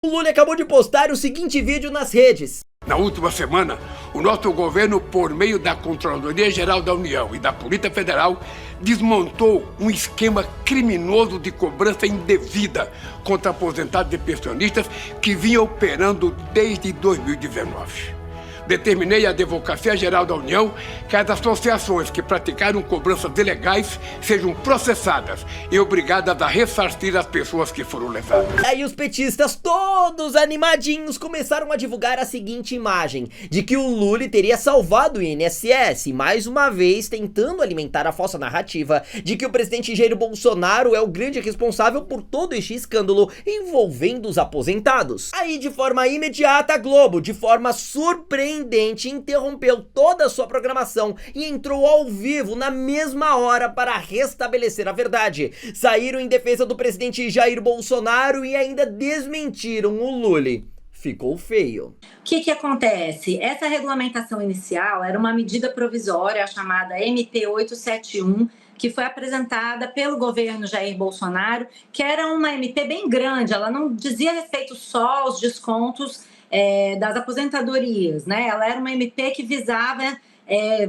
O Lula acabou de postar o seguinte vídeo nas redes. Na última semana, o nosso governo, por meio da Controladoria Geral da União e da Polícia Federal, desmontou um esquema criminoso de cobrança indevida contra aposentados e pensionistas que vinha operando desde 2019. Determinei à Advocacia Geral da União que as associações que praticaram cobranças ilegais sejam processadas e obrigadas a ressarcir as pessoas que foram lesadas. Aí os petistas, todos animadinhos, começaram a divulgar a seguinte imagem, de que o Lula teria salvado o INSS, mais uma vez tentando alimentar a falsa narrativa de que o presidente Jair Bolsonaro é o grande responsável por todo este escândalo envolvendo os aposentados. Aí, de forma imediata, a Globo, de forma surpreendente, interrompeu toda a sua programação e entrou ao vivo na mesma hora para restabelecer a verdade. Saíram em defesa do presidente Jair Bolsonaro e ainda desmentiram o Lula. Ficou feio. O que acontece? Essa regulamentação inicial era uma medida provisória chamada MP 871, que foi apresentada pelo governo Jair Bolsonaro, que era uma MP bem grande, ela não dizia respeito só aos descontos das aposentadorias, né? Ela era uma MP que visava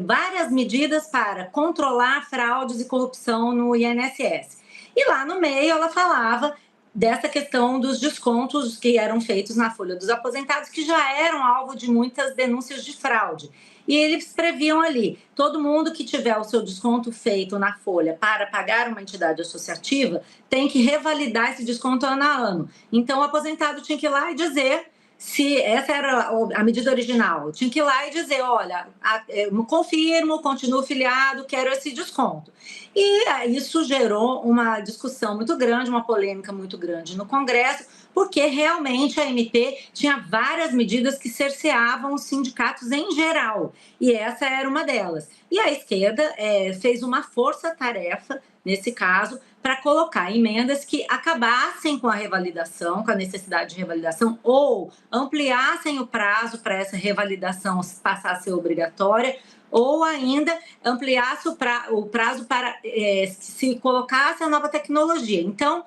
várias medidas para controlar fraudes e corrupção no INSS. E lá no meio ela falava dessa questão dos descontos que eram feitos na folha dos aposentados, que já eram alvo de muitas denúncias de fraude. E eles previam ali, todo mundo que tiver o seu desconto feito na folha para pagar uma entidade associativa tem que revalidar esse desconto ano a ano. Então o aposentado tinha que ir lá e dizer se essa era a medida original, tinha que ir lá e dizer, olha, confirmo, continuo filiado, quero esse desconto. E isso gerou uma discussão muito grande, uma polêmica muito grande no Congresso, porque realmente a MP tinha várias medidas que cerceavam os sindicatos em geral, e essa era uma delas. E a esquerda fez uma força-tarefa, nesse caso, para colocar emendas que acabassem com a revalidação, com a necessidade de revalidação, ou ampliassem o prazo para essa revalidação passar a ser obrigatória, ou ainda ampliasse o prazo para se colocasse a nova tecnologia. Então,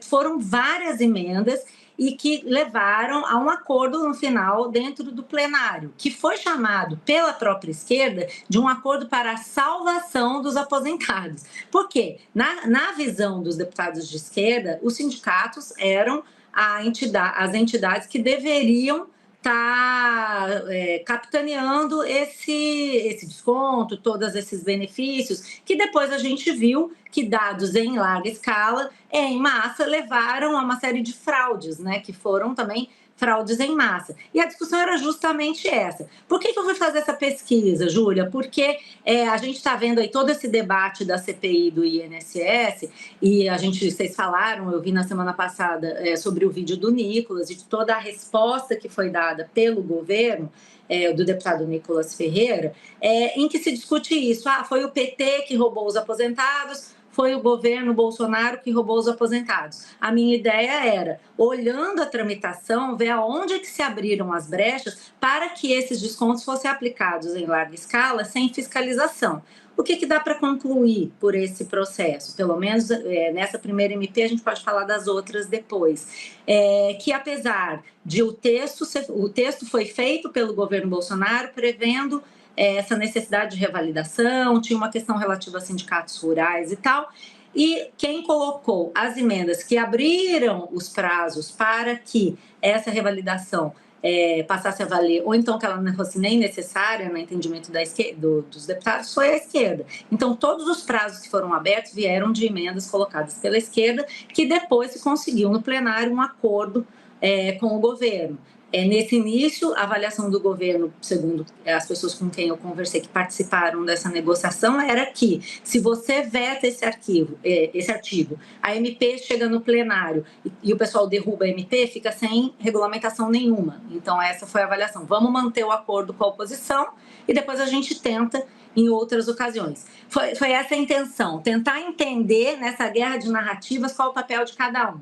foram várias emendas e que levaram a um acordo no final dentro do plenário, que foi chamado pela própria esquerda de um acordo para a salvação dos aposentados. Por quê? Na visão dos deputados de esquerda, os sindicatos eram as entidades que deveriam estar capitaneando esse desconto, todos esses benefícios, que depois a gente viu que, dados em larga escala, em massa, levaram a uma série de fraudes, né, que foram também fraudes em massa. E a discussão era justamente essa. Por que eu fui fazer essa pesquisa, Júlia? Porque a gente está vendo aí todo esse debate da CPI do INSS, e vocês falaram, eu vi na semana passada sobre o vídeo do Nicolas, e de toda a resposta que foi dada pelo governo, do deputado Nicolas Ferreira, em que se discute isso. Foi o PT que roubou os aposentados, foi o governo Bolsonaro que roubou os aposentados. A minha ideia era, olhando a tramitação, ver aonde que se abriram as brechas para que esses descontos fossem aplicados em larga escala, sem fiscalização. O que dá para concluir por esse processo? Pelo menos nessa primeira MP, a gente pode falar das outras depois. Que apesar de o texto foi feito pelo governo Bolsonaro, prevendo essa necessidade de revalidação, tinha uma questão relativa a sindicatos rurais e tal, e quem colocou as emendas que abriram os prazos para que essa revalidação passasse a valer, ou então que ela não fosse nem necessária no entendimento dos deputados, foi a esquerda. Então, todos os prazos que foram abertos vieram de emendas colocadas pela esquerda, que depois se conseguiu no plenário um acordo com o governo. Nesse início, a avaliação do governo, segundo as pessoas com quem eu conversei que participaram dessa negociação, era que se você veta esse artigo, a MP chega no plenário e o pessoal derruba a MP, fica sem regulamentação nenhuma. Então essa foi a avaliação. Vamos manter o acordo com a oposição e depois a gente tenta em outras ocasiões. Foi essa a intenção, tentar entender nessa guerra de narrativas qual o papel de cada um.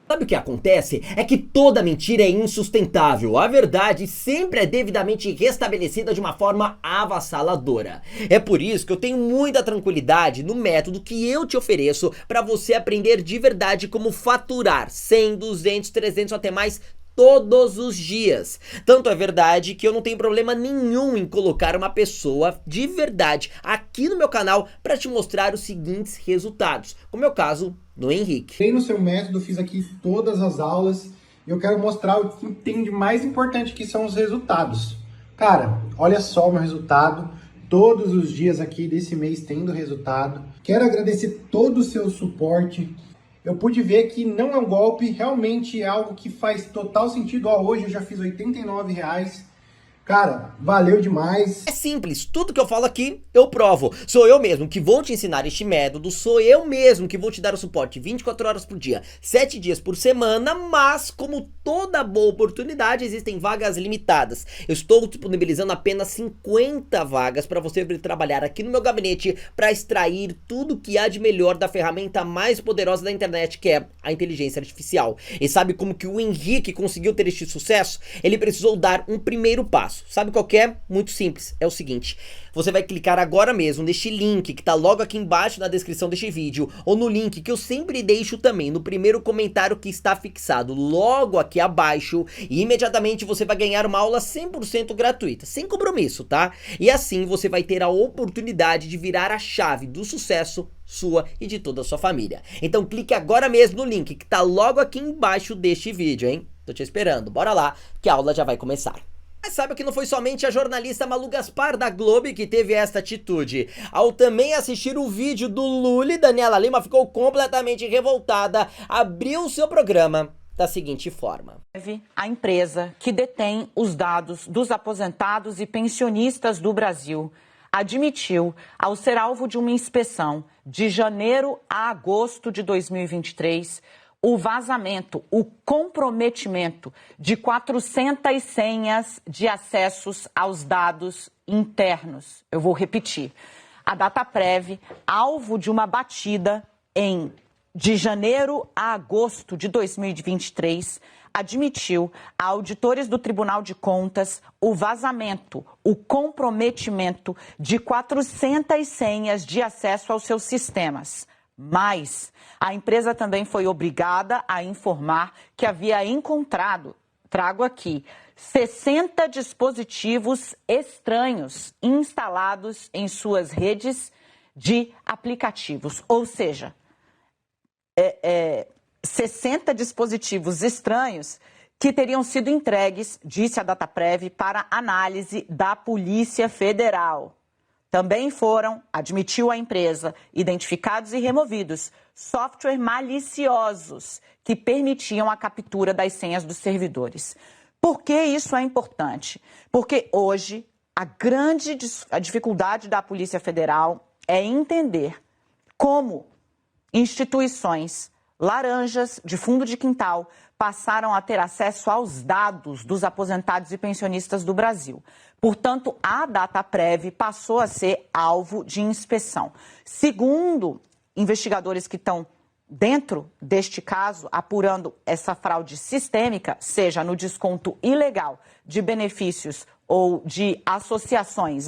Sabe o que acontece? É que toda mentira é insustentável. A verdade sempre é devidamente restabelecida de uma forma avassaladora. É por isso que eu tenho muita tranquilidade no método que eu te ofereço para você aprender de verdade como faturar 100, 200, 300 até mais todos os dias. Tanto é verdade que eu não tenho problema nenhum em colocar uma pessoa de verdade aqui no meu canal para te mostrar os seguintes resultados, como é o caso do Henrique. Tem no seu método, fiz aqui todas as aulas e eu quero mostrar o que tem de mais importante, que são os resultados. Cara, olha só o meu resultado, todos os dias aqui desse mês tendo resultado. Quero agradecer todo o seu suporte. Eu pude ver que não é um golpe, realmente é algo que faz total sentido. Ó, hoje eu já fiz R$89. Cara, valeu demais. É simples, tudo que eu falo aqui eu provo. Sou eu mesmo que vou te ensinar este método, sou eu mesmo que vou te dar o suporte 24 horas por dia, 7 dias por semana, mas como toda boa oportunidade existem vagas limitadas. Eu estou disponibilizando apenas 50 vagas para você vir trabalhar aqui no meu gabinete para extrair tudo que há de melhor da ferramenta mais poderosa da internet, que é a inteligência artificial. E sabe como que o Henrique conseguiu ter este sucesso? Ele precisou dar um primeiro passo. Sabe qual que é? Muito simples, é o seguinte: você vai clicar agora mesmo neste link que tá logo aqui embaixo na descrição deste vídeo, ou no link que eu sempre deixo também no primeiro comentário que está fixado logo aqui abaixo, e imediatamente você vai ganhar uma aula 100% gratuita, sem compromisso, tá? E assim você vai ter a oportunidade de virar a chave do sucesso sua e de toda a sua família. Então clique agora mesmo no link que tá logo aqui embaixo deste vídeo, hein? Tô te esperando, bora lá que a aula já vai começar. Mas sabe que não foi somente a jornalista Malu Gaspar da Globo que teve esta atitude. Ao também assistir o vídeo do Lully, Daniela Lima ficou completamente revoltada, abriu o seu programa da seguinte forma. A empresa que detém os dados dos aposentados e pensionistas do Brasil admitiu, ao ser alvo de uma inspeção de janeiro a agosto de 2023, o vazamento, o comprometimento de 400 senhas de acessos aos dados internos. Eu vou repetir. A Dataprev, alvo de uma batida de janeiro a agosto de 2023, admitiu a auditores do Tribunal de Contas o vazamento, o comprometimento de 400 senhas de acesso aos seus sistemas. Mas a empresa também foi obrigada a informar que havia encontrado, trago aqui, 60 dispositivos estranhos instalados em suas redes de aplicativos. Ou seja, 60 dispositivos estranhos que teriam sido entregues, disse a Dataprev, para análise da Polícia Federal. Também foram, admitiu a empresa, identificados e removidos softwares maliciosos que permitiam a captura das senhas dos servidores. Por que isso é importante? Porque hoje a dificuldade da Polícia Federal é entender como instituições laranjas de fundo de quintal passaram a ter acesso aos dados dos aposentados e pensionistas do Brasil. Portanto, a Dataprev passou a ser alvo de inspeção. Segundo investigadores que estão dentro deste caso, apurando essa fraude sistêmica, seja no desconto ilegal de benefícios ou de associações,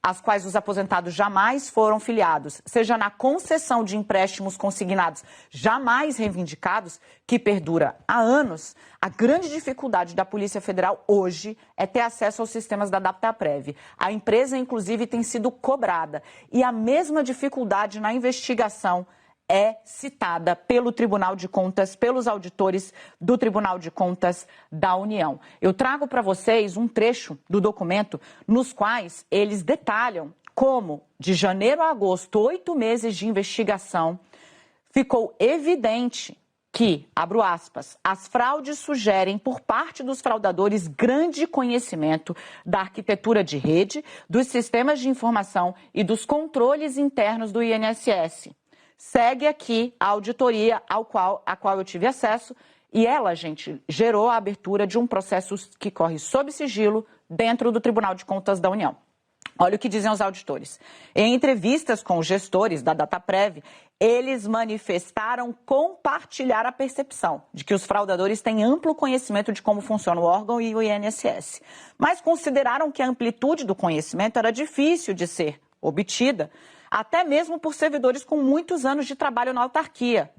às quais os aposentados jamais foram filiados, seja na concessão de empréstimos consignados jamais reivindicados, que perdura há anos, a grande dificuldade da Polícia Federal hoje é ter acesso aos sistemas da Dataprev. A empresa, inclusive, tem sido cobrada. E a mesma dificuldade na investigação é citada pelo Tribunal de Contas, pelos auditores do Tribunal de Contas da União. Eu trago para vocês um trecho do documento nos quais eles detalham como, de janeiro a agosto, 8 meses de investigação, ficou evidente que, abro aspas, as fraudes sugerem por parte dos fraudadores grande conhecimento da arquitetura de rede, dos sistemas de informação e dos controles internos do INSS. Segue aqui a auditoria a qual eu tive acesso e ela, gente, gerou a abertura de um processo que corre sob sigilo dentro do Tribunal de Contas da União. Olha o que dizem os auditores. Em entrevistas com os gestores da Dataprev, eles manifestaram compartilhar a percepção de que os fraudadores têm amplo conhecimento de como funciona o órgão e o INSS, mas consideraram que a amplitude do conhecimento era difícil de ser obtida, até mesmo por servidores com muitos anos de trabalho na autarquia.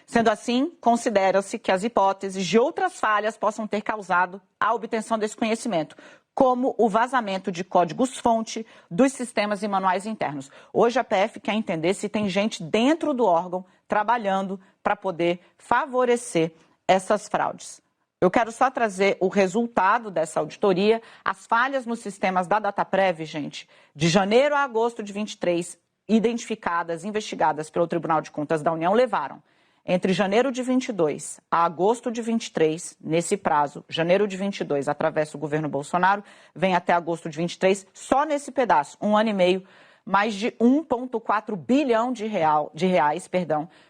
Sendo assim, considera-se que as hipóteses de outras falhas possam ter causado a obtenção desse conhecimento, como o vazamento de códigos-fonte dos sistemas e manuais internos. Hoje a PF quer entender se tem gente dentro do órgão trabalhando para poder favorecer essas fraudes. Eu quero só trazer o resultado dessa auditoria. As falhas nos sistemas da Dataprev, gente, de janeiro a agosto de 23, identificadas, investigadas pelo Tribunal de Contas da União, levaram entre janeiro de 22 a agosto de 23, nesse prazo, janeiro de 22 atravessa o governo Bolsonaro, vem até agosto de 23, só nesse pedaço, 1 ano e meio, mais de 1,4 bilhão de reais,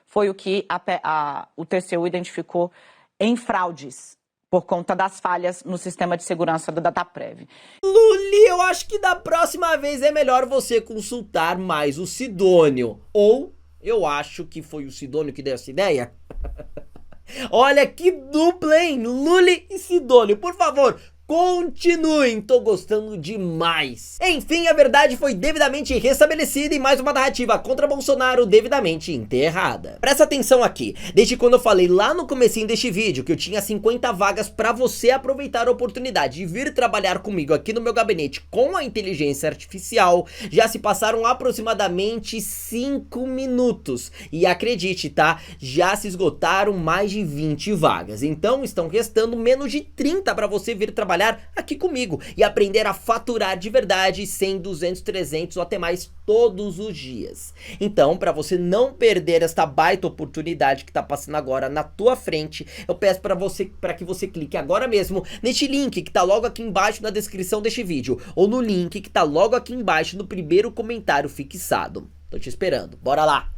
foi o que o TCU identificou em fraudes por conta das falhas no sistema de segurança do Dataprev. Luli, eu acho que da próxima vez é melhor você consultar mais o Sidônio, ou eu acho que foi o Sidônio que deu essa ideia. Olha que dupla, hein? Luli e Sidônio, por favor, continuem, tô gostando demais. Enfim, a verdade foi devidamente restabelecida e mais uma narrativa contra Bolsonaro devidamente enterrada. Presta atenção aqui, desde quando eu falei lá no comecinho deste vídeo que eu tinha 50 vagas pra você aproveitar a oportunidade de vir trabalhar comigo aqui no meu gabinete com a inteligência artificial, já se passaram aproximadamente 5 minutos. E acredite, tá? Já se esgotaram mais de 20 vagas. Então estão restando menos de 30 pra você vir trabalhar aqui comigo e aprender a faturar de verdade 100, 200, 300 ou até mais todos os dias. Então, para você não perder esta baita oportunidade que tá passando agora na tua frente, eu peço para que você clique agora mesmo neste link que tá logo aqui embaixo na descrição deste vídeo ou no link que tá logo aqui embaixo no primeiro comentário fixado. Tô te esperando. Bora lá!